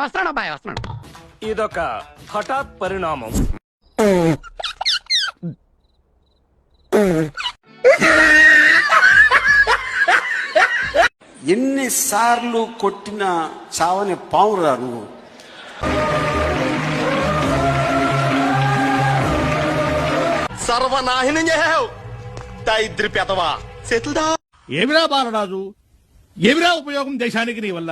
వస్తున్నాడు అబ్బాయి వస్తున్నాడు. ఇదొక హఠాత్ పరిణామం. ఎన్నిసార్లు కొట్టినా చావని పావురా నువ్వు. సర్వనాశనం చేసావు దరిద్ర పెదవా. సెటిల్దా ఏమిరా బాలరాజు, ఏమిరా ఉపయోగం దేశానికి నీ వల్ల?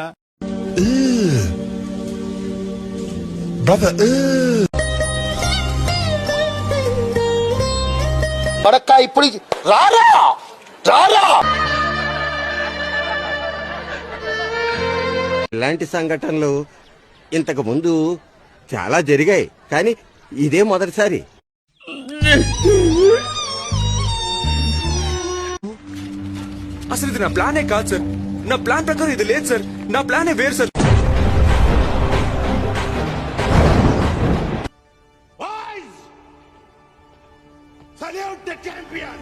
పడక్క ఇప్పుడు రారా రారా. ఇలాంటి సంఘటనలు ఇంతకు ముందు చాలా జరిగాయి, కానీ ఇదే మొదటిసారి. అసలు ఇది నా ప్లానే కాదు సార్. నా ప్లాన్ ప్రకారం ఇది లేదు సార్. నా ప్లానే వేరు సార్. Salute the champion!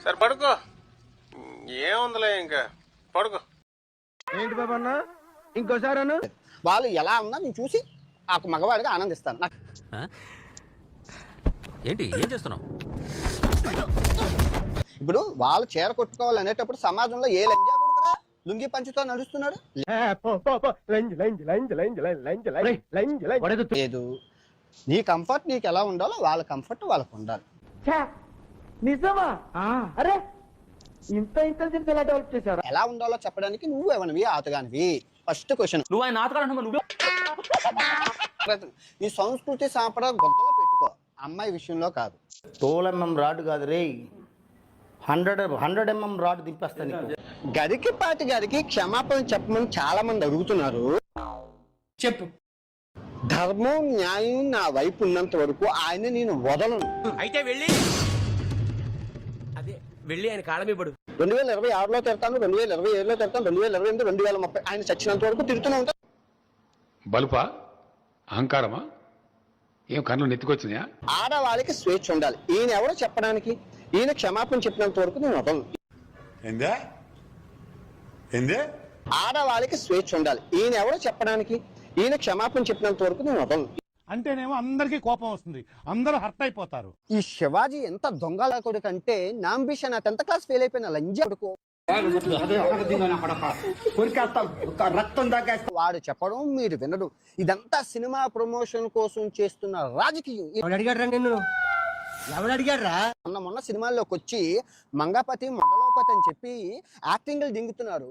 సరే పడుకో, ఏముందిలే ఇంకా పడుకో. ఏంటి బాబా అన్న ఇంకోసారి అన్న? వాళ్ళు ఎలా ఉన్నా నేను చూసి ఆ మగవాడిగా ఆనందిస్తాను. ఏంటి ఏం చేస్తున్నావు? ఇప్పుడు వాళ్ళు చీర కొట్టుకోవాలి అనేటప్పుడు సమాజంలో ఏ లంజా కొడుకురా లుంగి పంచుతో నడుస్తున్నాడు లేదు. నీ కంఫర్ట్ నీకు ఎలా ఉండాలో వాళ్ళ కంఫర్ట్ వాళ్ళకు ఉండాలి. నిజమా? అరే ఇంత ఇంటెలిజెన్స్ ఎలా డెవలప్ చేశారు? ఎలా ఉండాలో చెప్పడానికి నువ్వు ఎవనివి ఆతగానివి? First question. నువ్వు ఆయన ఆతగాను. నీ సంస్కృతి సాంప్రదాయం గొప్పలో పెట్టుకో, అమ్మాయి విషయంలో కాదు. 12 mm రాడ్ కాదు రే, 100 mm రాడ్ దింపేస్తాను. గరికి పాటి గారికి క్షమాపణ చెప్పమని చాలా మంది అడుగుతున్నారు. చెప్పు. ధర్మం న్యాయం నా వైపు ఉన్నంత వరకు ఆయన నేను వదలను. అయితే వెళ్ళి ఆయన కాళ్ళ మీద పడు. 2026లో తిడతాను, 2027లో తిడతాను, 2028, 2030 ఆయన చచ్చినంత వరకు తిడుతూనే ఉంటాను. బలుపా అహంకారమా? ఏం కన్ను నెత్తికొచ్చినాయా? ఆడవాళ్ళకి స్వేచ్ఛ ఉండాలి. ఈయన ఎవరో చెప్పడానికి, ఈయన క్షమాపణ చెప్పినంత వరకు నేను వదలను. ఆడవాళ్ళకి స్వేచ్ఛ ఉండాలి. ఈయన ఎవరో చెప్పడానికి, ఈయన క్షమాపణ చెప్పినంత వరకు నేను వదలను. అంటేనేమో అందరికీ కోపం వస్తుంది, అందరూ హర్ట్ అయిపోతారు. ఈ శివాజీ ఎంత దొంగల కొడుకు అంటే, నా అంబిషన్ 10th క్లాస్ ఫెయిల్ అయిపోయిన లంజా కొడుకు. వాడు చెప్పడం మీరు వినడం, ఇదంతా సినిమా ప్రమోషన్ కోసం చేస్తున్న రాజకీయం. మొన్న సినిమాల్లోకి వచ్చి మంగపతి మొదలోపతి అని చెప్పి యాక్టింగ్లు దింగుతున్నారు.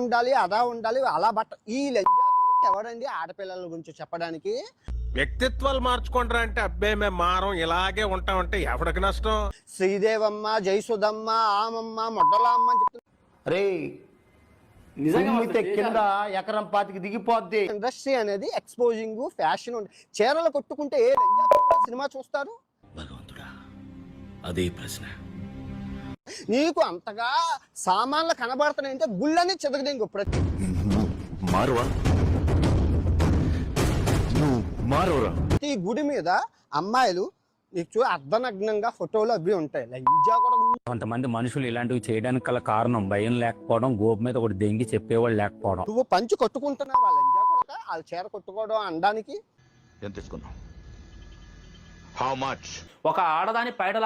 ఉండాలి అదా ఉండాలి అలా బట్ట. ఈ లంజా కొడుకు ఎవరండి ఆడపిల్లల గురించి చెప్పడానికి? వ్యక్తిత్వాలు మార్చుకుంటారా అంటే అబ్బే మేము మారం ఇలాగే ఉంటామంటే ఎవరికి నష్టం? శ్రీదేవమ్మ, జయసుధమ్మ, ఆమమ్మ, మొడ్డలమ్మ అని చెప్తున్నారు. రే నిజంగా కింద ఎకరం 25కి దిగిపోద్ది. ఇండస్ట్రీ అనేది ఎక్స్పోజింగ్ ఫ్యాషన్ చీరలు కొట్టుకుంటే ఏ లంజా కొడుకు సినిమా చూస్తారు? భగవంతుడా అదే ప్రశ్న. నీకు అంతగా సామాన్లు కనబడుతున్నాయంటే గుళ్ళని చెదగదేంగు. ప్రతి గుడి మీద అమ్మాయిలు నీకు అర్ధనగ్నంగా ఫోటోలు అవి ఉంటాయి. లంజా కూడా. కొంతమంది మనుషులు ఇలాంటివి చేయడానికి గల కారణం భయం లేకపోవడం, గోపు మీద ఒకటి దెంగి చెప్పేవాళ్ళు లేకపోవడం. నువ్వు పంచి కొట్టుకుంటున్నావు వాళ్ళ లంజా కూడా, వాళ్ళ చీర కొట్టుకోవడం అనడానికి. ఎంత తీసుకున్నావు? How much? ఒక ఆడదాని పైడల